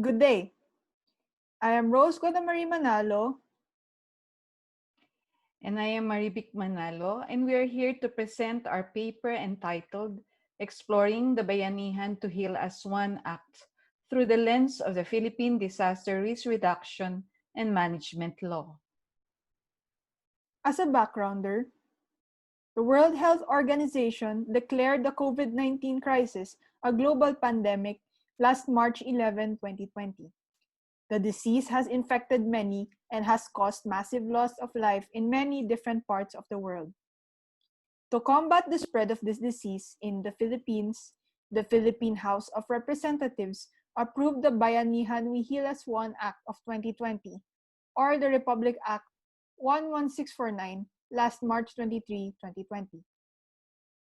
Good day. I am Rose Guada Manalo. And I am Marivic Manalo, and we are here to present our paper entitled Exploring the Bayanihan to Heal as One Act through the lens of the Philippine Disaster Risk Reduction and Management Law. As a backgrounder, the World Health Organization declared the COVID-19 crisis a global pandemic last March 11, 2020. The disease has infected many and has caused massive loss of life in many different parts of the world. To combat the spread of this disease in the Philippines, the Philippine House of Representatives approved the Bayanihan We Heal as One Act of 2020, or the Republic Act 11649, last March 23, 2020.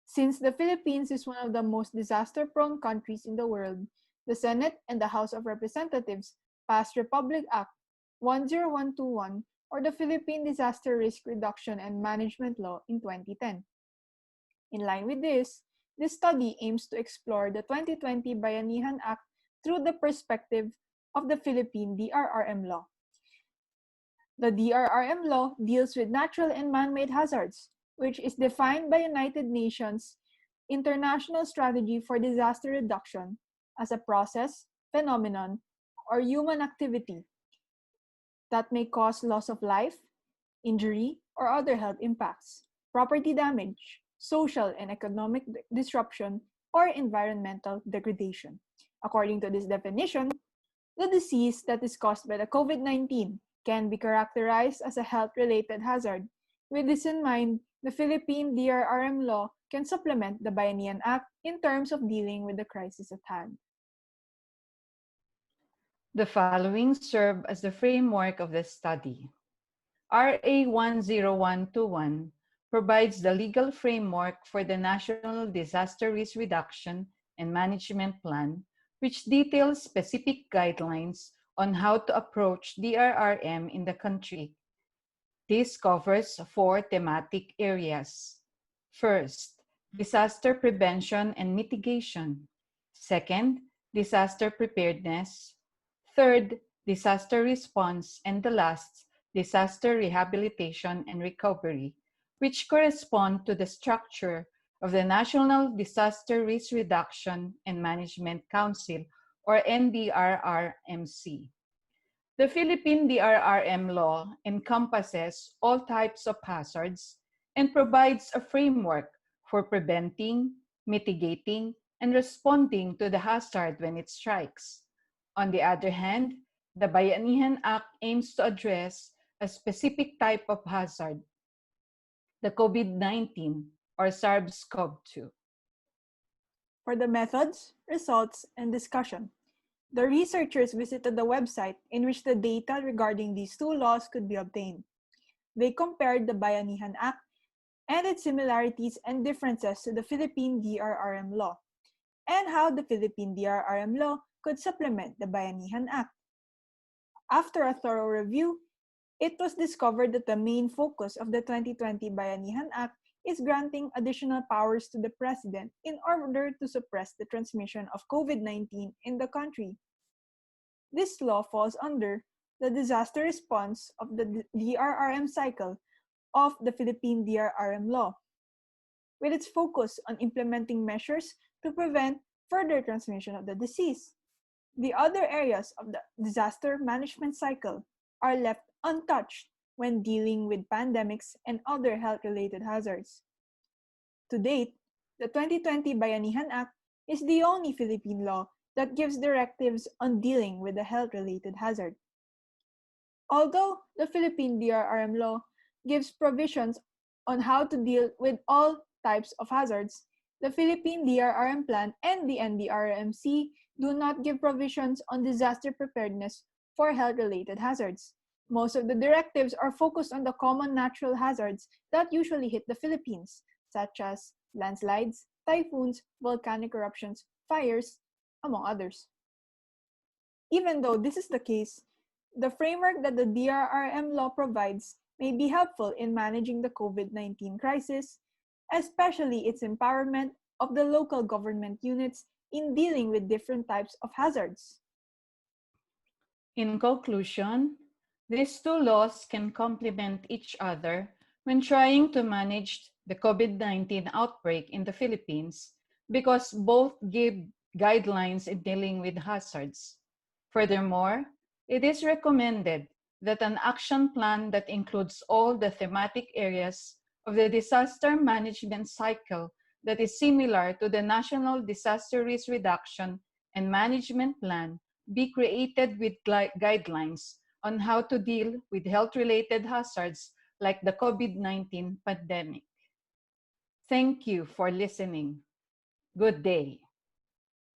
Since the Philippines is one of the most disaster-prone countries in the world, the Senate and the House of Representatives passed Republic Act 10121, or the Philippine Disaster Risk Reduction and Management Law, in 2010. In line with this study aims to explore the 2020 Bayanihan Act through the perspective of the Philippine DRRM law. The DRRM law deals with natural and man-made hazards, which is defined by United Nations International Strategy for Disaster Reduction as a process, phenomenon, or human activity that may cause loss of life, injury, or other health impacts, property damage, social and economic disruption, or environmental degradation. According to this definition, the disease that is caused by the COVID-19 can be characterized as a health-related hazard. With this in mind, the Philippine DRRM law can supplement the Bayanihan Act in terms of dealing with the crisis at hand. The following serve as the framework of the study. RA 10121 provides the legal framework for the National Disaster Risk Reduction and Management Plan, which details specific guidelines on how to approach DRRM in the country. This covers 4 thematic areas. First, disaster prevention and mitigation. Second, disaster preparedness. Third, disaster response. And the last, disaster rehabilitation and recovery, which correspond to the structure of the National Disaster Risk Reduction and Management Council, or NDRRMC. The Philippine DRRM law encompasses all types of hazards and provides a framework for preventing, mitigating, and responding to the hazard when it strikes. On the other hand, the Bayanihan Act aims to address a specific type of hazard, the COVID-19 or SARS-CoV-2. For the methods, results, and discussion, the researchers visited the website in which the data regarding these two laws could be obtained. They compared the Bayanihan Act and its similarities and differences to the Philippine DRRM law, and how the Philippine DRRM law could supplement the Bayanihan Act. After a thorough review, it was discovered that the main focus of the 2020 Bayanihan Act is granting additional powers to the President in order to suppress the transmission of COVID-19 in the country. This law falls under the disaster response of the DRRM cycle of the Philippine DRRM law, with its focus on implementing measures to prevent further transmission of the disease. The other areas of the disaster management cycle are left untouched when dealing with pandemics and other health-related hazards. To date, the 2020 Bayanihan Act is the only Philippine law that gives directives on dealing with the health-related hazard. Although the Philippine DRRM law gives provisions on how to deal with all types of hazards, the Philippine DRRM Plan and the NDRRMC do not give provisions on disaster preparedness for health-related hazards. Most of the directives are focused on the common natural hazards that usually hit the Philippines, such as landslides, typhoons, volcanic eruptions, fires, among others. Even though this is the case, the framework that the DRRM law provides may be helpful in managing the COVID-19 crisis, especially its empowerment of the local government units in dealing with different types of hazards. In conclusion, these two laws can complement each other when trying to manage the COVID-19 outbreak in the Philippines because both give guidelines in dealing with hazards. Furthermore, it is recommended that an action plan that includes all the thematic areas of the disaster management cycle that is similar to the National Disaster Risk Reduction and Management Plan be created with guidelines on how to deal with health-related hazards like the COVID-19 pandemic. Thank you for listening. Good day.